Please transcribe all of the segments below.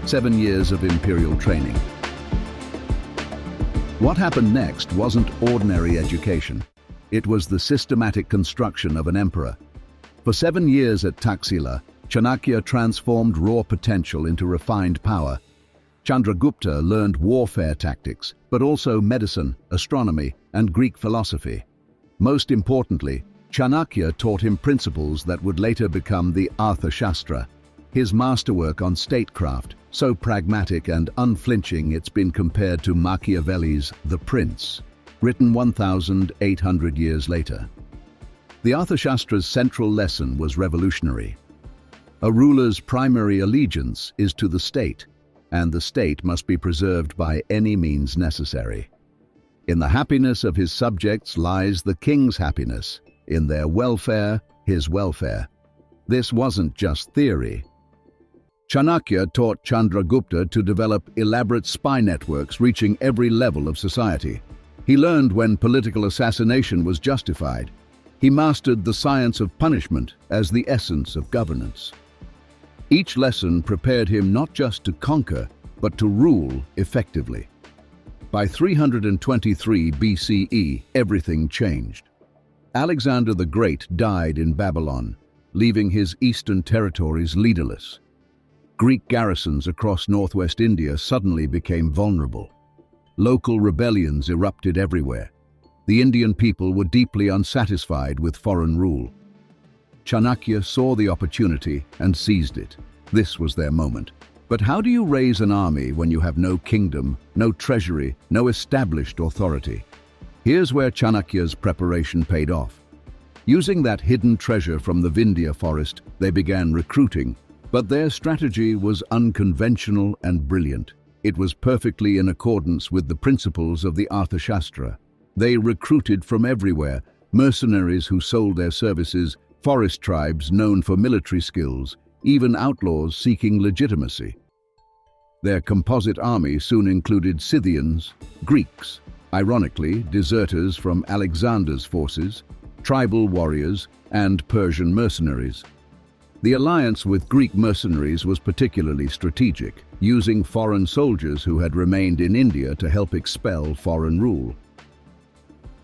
7 years of imperial training. What happened next wasn't ordinary education. It was the systematic construction of an emperor. For 7 years at Taxila, Chanakya transformed raw potential into refined power. Chandragupta learned warfare tactics, but also medicine, astronomy, and Greek philosophy. Most importantly, Chanakya taught him principles that would later become the Arthashastra, his masterwork on statecraft, so pragmatic and unflinching it's been compared to Machiavelli's The Prince, written 1,800 years later. The Arthashastra's central lesson was revolutionary. A ruler's primary allegiance is to the state, and the state must be preserved by any means necessary. In the happiness of his subjects lies the king's happiness, in their welfare, his welfare. This wasn't just theory. Chanakya taught Chandragupta to develop elaborate spy networks reaching every level of society. He learned when political assassination was justified. He mastered the science of punishment as the essence of governance. Each lesson prepared him not just to conquer, but to rule effectively. By 323 BCE, everything changed. Alexander the Great died in Babylon, leaving his eastern territories leaderless. Greek garrisons across northwest India suddenly became vulnerable. Local rebellions erupted everywhere. The Indian people were deeply unsatisfied with foreign rule. Chanakya saw the opportunity and seized it. This was their moment. But how do you raise an army when you have no kingdom, no treasury, no established authority? Here's where Chanakya's preparation paid off. Using that hidden treasure from the Vindhya forest, they began recruiting. But their strategy was unconventional and brilliant. It was perfectly in accordance with the principles of the Arthashastra. They recruited from everywhere, mercenaries who sold their services, forest tribes known for military skills, even outlaws seeking legitimacy. Their composite army soon included Scythians, Greeks, ironically deserters from Alexander's forces, tribal warriors, and Persian mercenaries. The alliance with Greek mercenaries was particularly strategic, using foreign soldiers who had remained in India to help expel foreign rule.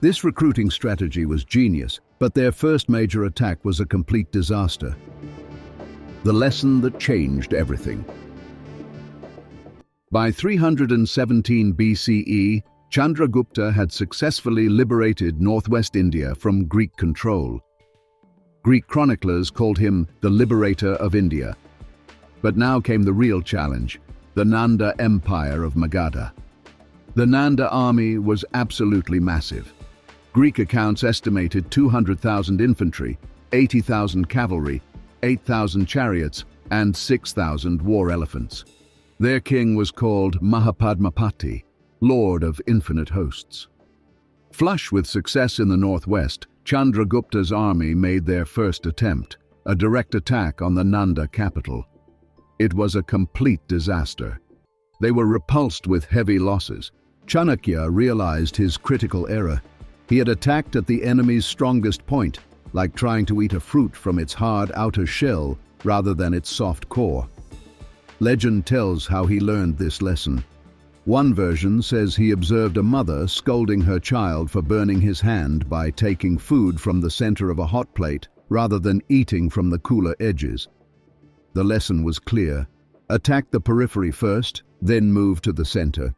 This recruiting strategy was genius, but their first major attack was a complete disaster. The lesson that changed everything. By 317 BCE, Chandragupta had successfully liberated northwest India from Greek control. Greek chroniclers called him the liberator of India. But now came the real challenge, the Nanda Empire of Magadha. The Nanda army was absolutely massive. Greek accounts estimated 200,000 infantry, 80,000 cavalry, 8,000 chariots, and 6,000 war elephants. Their king was called Mahapadmapati, Lord of Infinite Hosts. Flush with success in the northwest, Chandragupta's army made their first attempt, a direct attack on the Nanda capital. It was a complete disaster. They were repulsed with heavy losses. Chanakya realized his critical error. He had attacked at the enemy's strongest point, like trying to eat a fruit from its hard outer shell rather than its soft core. Legend tells how he learned this lesson. One version says he observed a mother scolding her child for burning his hand by taking food from the center of a hot plate rather than eating from the cooler edges. The lesson was clear. Attack the periphery first, then move to the center.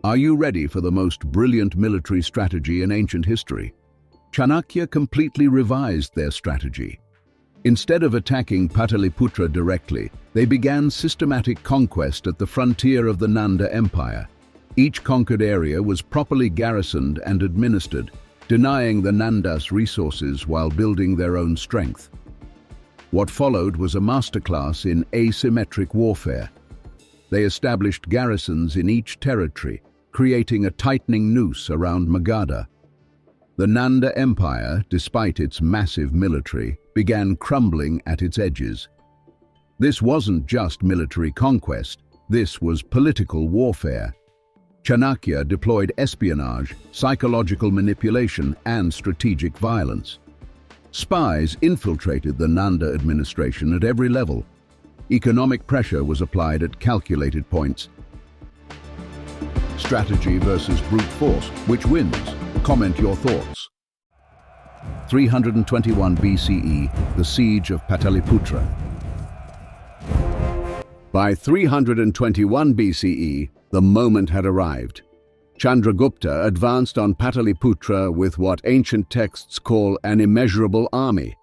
Are you ready for the most brilliant military strategy in ancient history? Chanakya completely revised their strategy. Instead of attacking Pataliputra directly, they began systematic conquest at the frontier of the Nanda Empire. Each conquered area was properly garrisoned and administered, denying the Nandas resources while building their own strength. What followed was a masterclass in asymmetric warfare. They established garrisons in each territory, creating a tightening noose around Magadha. The Nanda Empire, despite its massive military, began crumbling at its edges. This wasn't just military conquest, this was political warfare. Chanakya deployed espionage, psychological manipulation, and strategic violence. Spies infiltrated the Nanda administration at every level. Economic pressure was applied at calculated points. Strategy versus brute force. Which wins? Comment your thoughts. 321 BCE, the siege of Pataliputra. By 321 BCE, the moment had arrived. Chandragupta advanced on Pataliputra with what ancient texts call an immeasurable army.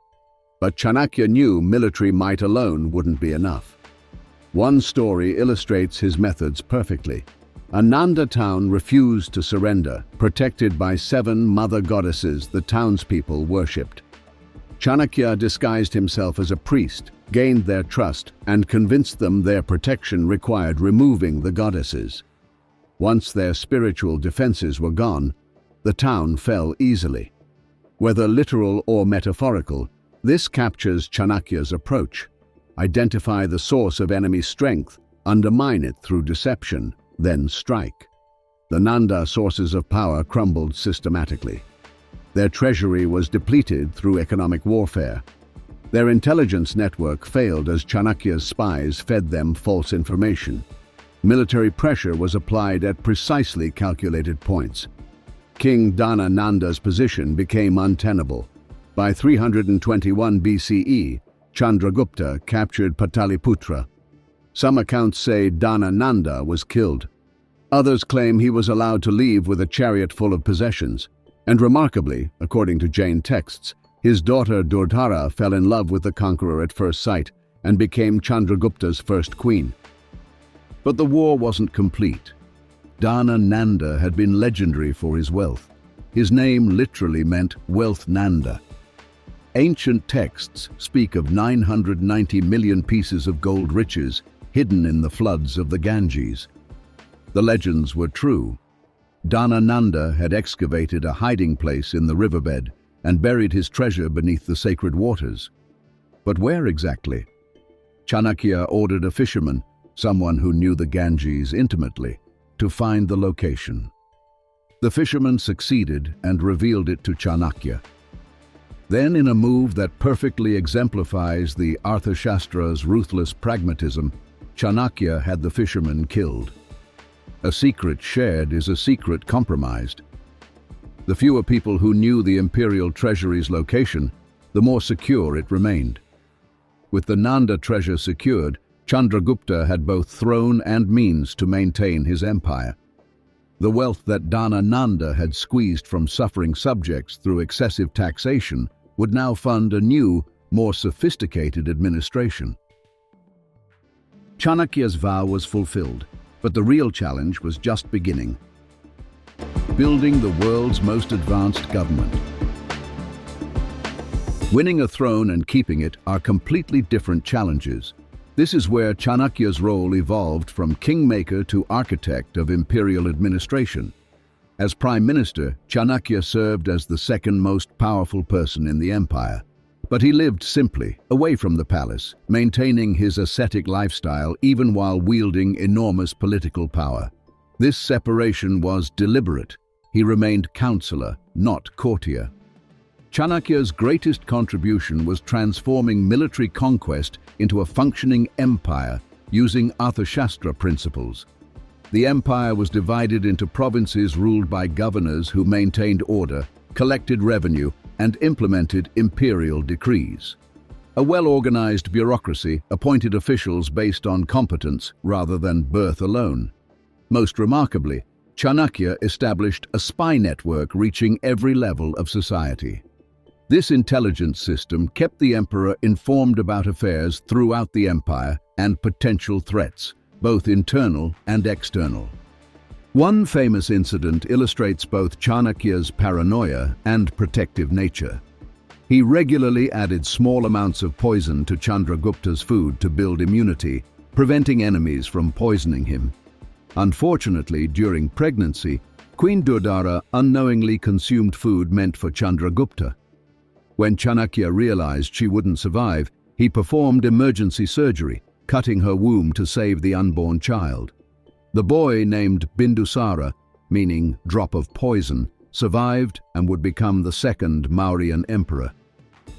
But Chanakya knew military might alone wouldn't be enough. One story illustrates his methods perfectly. A Nanda town refused to surrender, protected by 7 mother goddesses the townspeople worshipped. Chanakya disguised himself as a priest, gained their trust, and convinced them their protection required removing the goddesses. Once their spiritual defenses were gone, the town fell easily. Whether literal or metaphorical, this captures Chanakya's approach. Identify the source of enemy strength, undermine it through deception, then strike. The Nanda sources of power crumbled systematically. Their treasury was depleted through economic warfare. Their intelligence network failed as Chanakya's spies fed them false information. Military pressure was applied at precisely calculated points. King Dana Nanda's position became untenable. By 321 BCE, Chandragupta captured Pataliputra. Some accounts say Dana Nanda was killed. Others claim he was allowed to leave with a chariot full of possessions. And remarkably, according to Jain texts, his daughter Durdhara fell in love with the conqueror at first sight and became Chandragupta's first queen. But the war wasn't complete. Dana Nanda had been legendary for his wealth. His name literally meant wealth Nanda. Ancient texts speak of 990 million pieces of gold riches hidden in the floods of the Ganges. The legends were true. Dana Nanda had excavated a hiding place in the riverbed and buried his treasure beneath the sacred waters. But where exactly? Chanakya ordered a fisherman, someone who knew the Ganges intimately, to find the location. The fisherman succeeded and revealed it to Chanakya. Then, in a move that perfectly exemplifies the Arthashastra's ruthless pragmatism, Chanakya had the fisherman killed. A secret shared is a secret compromised. The fewer people who knew the imperial treasury's location, the more secure it remained. With the Nanda treasure secured, Chandragupta had both throne and means to maintain his empire. The wealth that Dana Nanda had squeezed from suffering subjects through excessive taxation would now fund a new, more sophisticated administration. Chanakya's vow was fulfilled, but the real challenge was just beginning. Building the world's most advanced government. Winning a throne and keeping it are completely different challenges. This is where Chanakya's role evolved from kingmaker to architect of imperial administration. As prime minister, Chanakya served as the second most powerful person in the empire. But he lived simply, away from the palace, maintaining his ascetic lifestyle even while wielding enormous political power. This separation was deliberate. He remained counselor, not courtier. Chanakya's greatest contribution was transforming military conquest into a functioning empire using Arthashastra principles. The empire was divided into provinces ruled by governors who maintained order, collected revenue, and implemented imperial decrees. A well-organized bureaucracy appointed officials based on competence rather than birth alone. Most remarkably, Chanakya established a spy network reaching every level of society. This intelligence system kept the emperor informed about affairs throughout the empire and potential threats, both internal and external. One famous incident illustrates both Chanakya's paranoia and protective nature. He regularly added small amounts of poison to Chandragupta's food to build immunity, preventing enemies from poisoning him. Unfortunately, during pregnancy, Queen Durdhara unknowingly consumed food meant for Chandragupta. When Chanakya realized she wouldn't survive, he performed emergency surgery, cutting her womb to save the unborn child. The boy, named Bindusara, meaning drop of poison, survived and would become the second Mauryan emperor.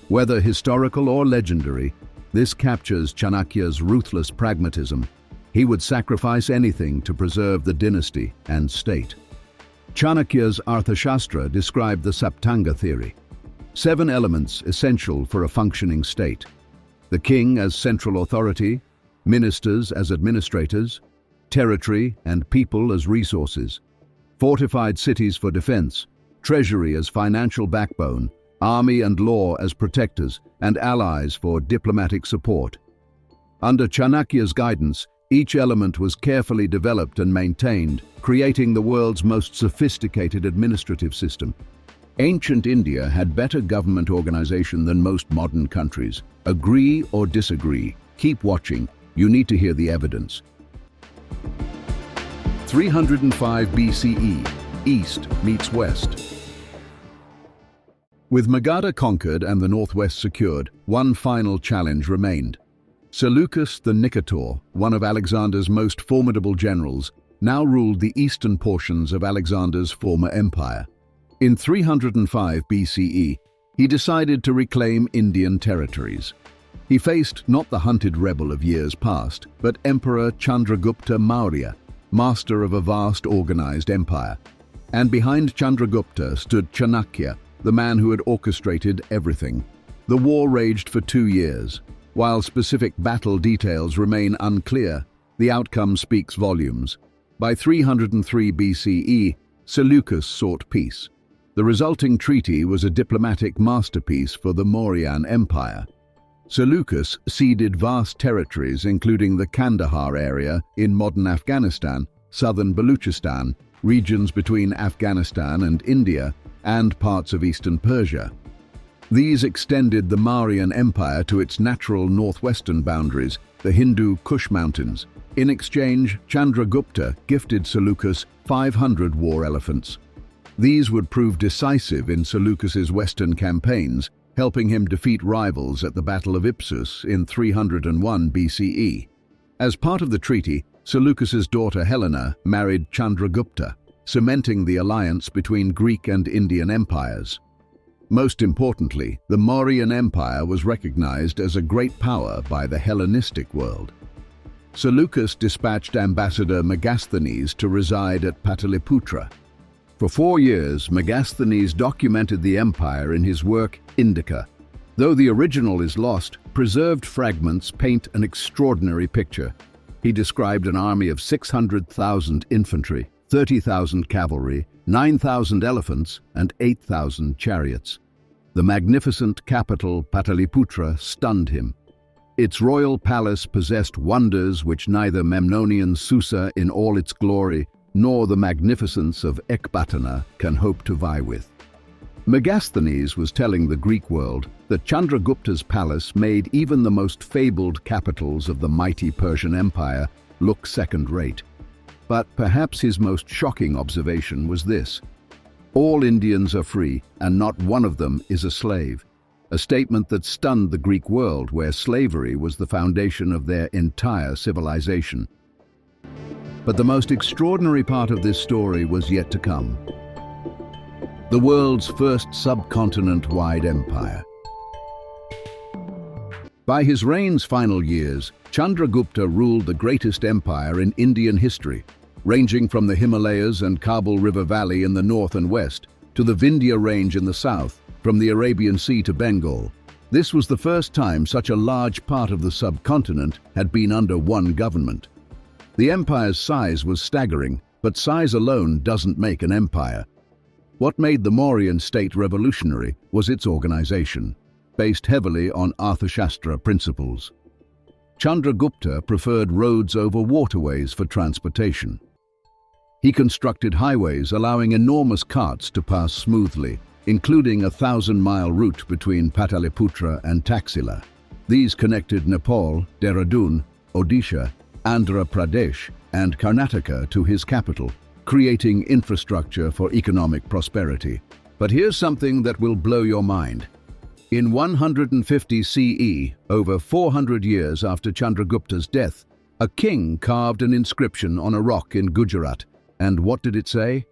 Whether historical or legendary, This captures Chanakya's ruthless pragmatism. He would sacrifice anything to preserve the dynasty and state. Chanakya's Arthashastra described the Saptanga theory. 7 elements essential for a functioning state. The king as central authority, ministers as administrators, territory and people as resources, fortified cities for defense, treasury as financial backbone, army and law as protectors, and allies for diplomatic support. Under Chanakya's guidance, each element was carefully developed and maintained, creating the world's most sophisticated administrative system. Ancient India had better government organization than most modern countries. Agree or disagree? Keep watching. You need to hear the evidence. 305 BCE, East meets West. With Magadha conquered and the northwest secured, one final challenge remained. Seleucus the Nicator, one of Alexander's most formidable generals, now ruled the eastern portions of Alexander's former empire. In 305 BCE, he decided to reclaim Indian territories. He faced not the hunted rebel of years past, but Emperor Chandragupta Maurya, master of a vast organized empire. And behind Chandragupta stood Chanakya, the man who had orchestrated everything. The war raged for 2 years. While specific battle details remain unclear, the outcome speaks volumes. By 303 BCE, Seleucus sought peace. The resulting treaty was a diplomatic masterpiece for the Mauryan Empire. Seleucus ceded vast territories including the Kandahar area in modern Afghanistan, southern Baluchistan, regions between Afghanistan and India, and parts of eastern Persia. These extended the Mauryan Empire to its natural northwestern boundaries, the Hindu Kush Mountains. In exchange, Chandragupta gifted Seleucus 500 war elephants. These would prove decisive in Seleucus's western campaigns, helping him defeat rivals at the Battle of Ipsus in 301 BCE. As part of the treaty, Seleucus's daughter Helena married Chandragupta, cementing the alliance between Greek and Indian empires. Most importantly, the Mauryan Empire was recognized as a great power by the Hellenistic world. Seleucus dispatched ambassador Megasthenes to reside at Pataliputra. For 4 years, Megasthenes documented the empire in his work Indica. Though the original is lost, preserved fragments paint an extraordinary picture. He described an army of 600,000 infantry, 30,000 cavalry, 9,000 elephants, and 8,000 chariots. The magnificent capital Pataliputra stunned him. Its royal palace possessed wonders which neither Memnonian Susa in all its glory nor the magnificence of Ecbatana can hope to vie with. Megasthenes was telling the Greek world that Chandragupta's palace made even the most fabled capitals of the mighty Persian Empire look second-rate. But perhaps his most shocking observation was this: all Indians are free, and not one of them is a slave. A statement that stunned the Greek world, where slavery was the foundation of their entire civilization. But the most extraordinary part of this story was yet to come. The world's first subcontinent-wide empire. By his reign's final years, Chandragupta ruled the greatest empire in Indian history, ranging from the Himalayas and Kabul River Valley in the north and west to the Vindhya Range in the south, from the Arabian Sea to Bengal. This was the first time such a large part of the subcontinent had been under one government. The empire's size was staggering, but size alone doesn't make an empire. What made the Mauryan state revolutionary was its organization, based heavily on Arthashastra principles. Chandragupta preferred roads over waterways for transportation. He constructed highways allowing enormous carts to pass smoothly, including a 1,000-mile route between Pataliputra and Taxila. These connected Nepal, Dehradun, Odisha, Andhra Pradesh, and Karnataka to his capital, creating infrastructure for economic prosperity. But here's something that will blow your mind. In 150 CE, over 400 years after Chandragupta's death, a king carved an inscription on a rock in Gujarat. And what did it say?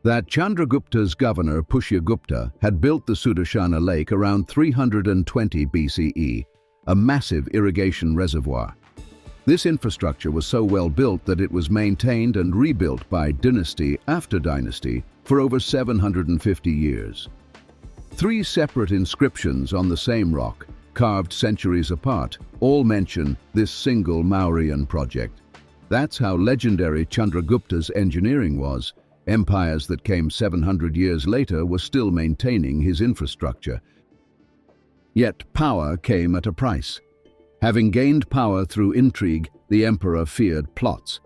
That Chandragupta's governor Pushyagupta had built the Sudarshana lake around 320 BCE, a massive irrigation reservoir. This infrastructure was so well built that it was maintained and rebuilt by dynasty after dynasty for over 750 years. 3 separate inscriptions on the same rock, carved centuries apart, all mention this single Mauryan project. That's how legendary Chandragupta's engineering was. Empires that came 700 years later were still maintaining his infrastructure. Yet power came at a price. Having gained power through intrigue, the emperor feared plots.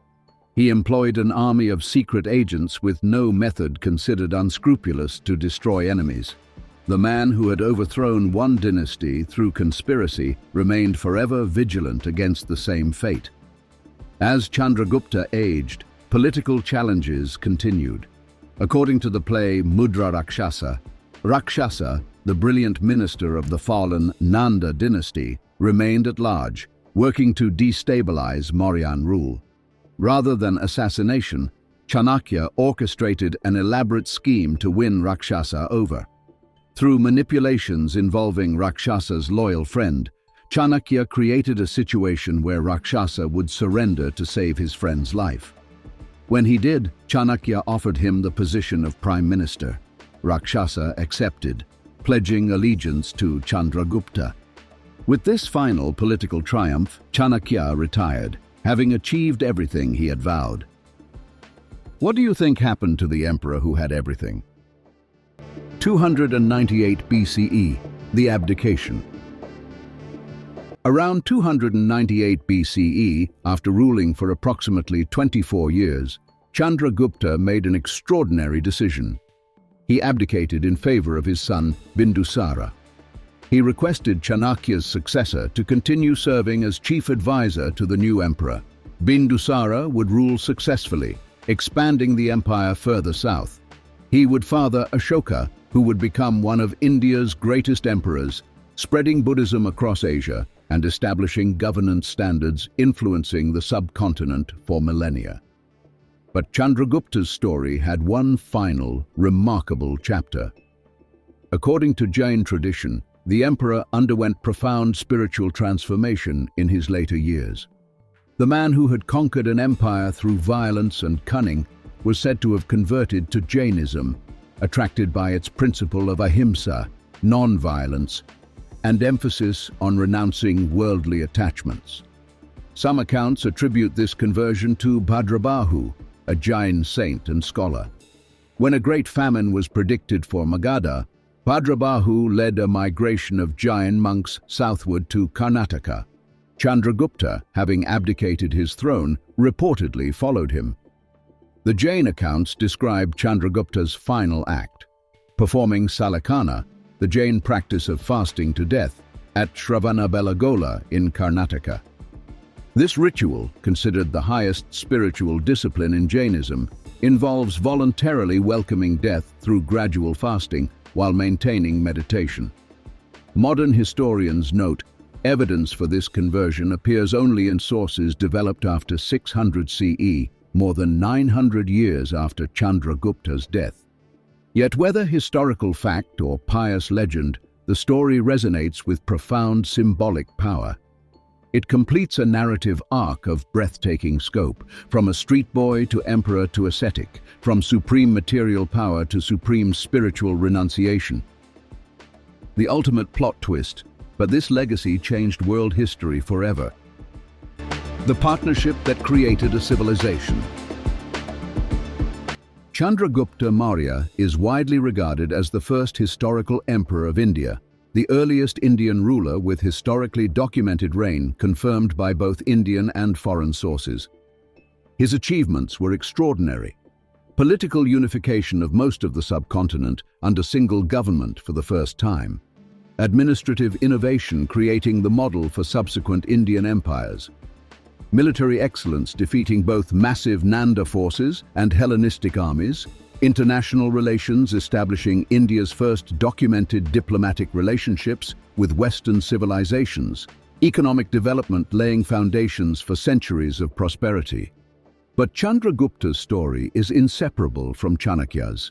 He employed an army of secret agents with no method considered unscrupulous to destroy enemies. The man who had overthrown one dynasty through conspiracy remained forever vigilant against the same fate. As Chandragupta aged, political challenges continued. According to the play Mudra Rakshasa, Rakshasa, the brilliant minister of the fallen Nanda dynasty, remained at large, working to destabilize Mauryan rule. Rather than assassination, Chanakya orchestrated an elaborate scheme to win Rakshasa over. Through manipulations involving Rakshasa's loyal friend, Chanakya created a situation where Rakshasa would surrender to save his friend's life. When he did, Chanakya offered him the position of prime minister. Rakshasa accepted, pledging allegiance to Chandragupta. With this final political triumph, Chanakya retired, having achieved everything he had vowed. What do you think happened to the emperor who had everything? 298 BCE, the abdication. Around 298 BCE, after ruling for approximately 24 years, Chandragupta made an extraordinary decision. He abdicated in favor of his son, Bindusara. He requested Chanakya's successor to continue serving as chief advisor to the new emperor. Bindusara would rule successfully, expanding the empire further south. He would father Ashoka, who would become one of India's greatest emperors, spreading Buddhism across Asia and establishing governance standards influencing the subcontinent for millennia. But Chandragupta's story had one final, remarkable chapter. According to Jain tradition, the emperor underwent profound spiritual transformation in his later years. The man who had conquered an empire through violence and cunning was said to have converted to Jainism, attracted by its principle of ahimsa, non-violence, and emphasis on renouncing worldly attachments. Some accounts attribute this conversion to Bhadrabahu, a Jain saint and scholar. When a great famine was predicted for Magadha, Bhadrabahu led a migration of Jain monks southward to Karnataka. Chandragupta, having abdicated his throne, reportedly followed him. The Jain accounts describe Chandragupta's final act, performing Salakana, the Jain practice of fasting to death, at Shravanabelagola in Karnataka. This ritual, considered the highest spiritual discipline in Jainism, involves voluntarily welcoming death through gradual fasting while maintaining meditation. Modern historians note evidence for this conversion appears only in sources developed after 600 CE, more than 900 years after Chandragupta's death. Yet whether historical fact or pious legend, the story resonates with profound symbolic power. It completes a narrative arc of breathtaking scope, from a street boy to emperor to ascetic, from supreme material power to supreme spiritual renunciation. The ultimate plot twist, but this legacy changed world history forever. The partnership that created a civilization. Chandragupta Maurya is widely regarded as the first historical emperor of India, the earliest Indian ruler with historically documented reign confirmed by both Indian and foreign sources. His achievements were extraordinary. Political unification of most of the subcontinent under single government for the first time. Administrative innovation creating the model for subsequent Indian empires. Military excellence defeating both massive Nanda forces and Hellenistic armies. International relations establishing India's first documented diplomatic relationships with Western civilizations. Economic development laying foundations for centuries of prosperity. But Chandragupta's story is inseparable from Chanakya's.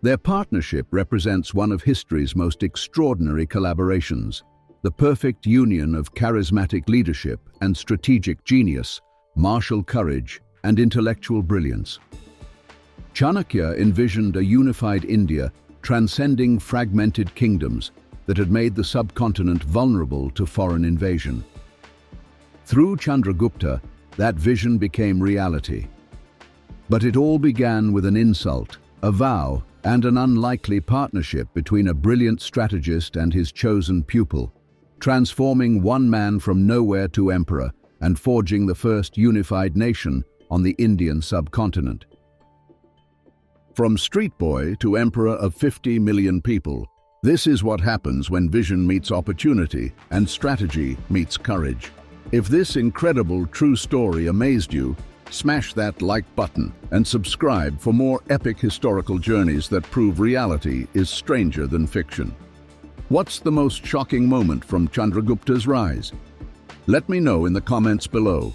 Their partnership represents one of history's most extraordinary collaborations. the perfect union of charismatic leadership and strategic genius, martial courage, and intellectual brilliance. Chanakya envisioned a unified India transcending fragmented kingdoms that had made the subcontinent vulnerable to foreign invasion. Through Chandragupta, that vision became reality. But it all began with an insult, a vow, and an unlikely partnership between a brilliant strategist and his chosen pupil, transforming one man from nowhere to emperor and forging the first unified nation on the Indian subcontinent. From street boy to emperor of 50 million people, this is what happens when vision meets opportunity and strategy meets courage. If this incredible true story amazed you, smash that like button and subscribe for more epic historical journeys that prove reality is stranger than fiction. What's the most shocking moment from Chandragupta's rise? Let me know in the comments below.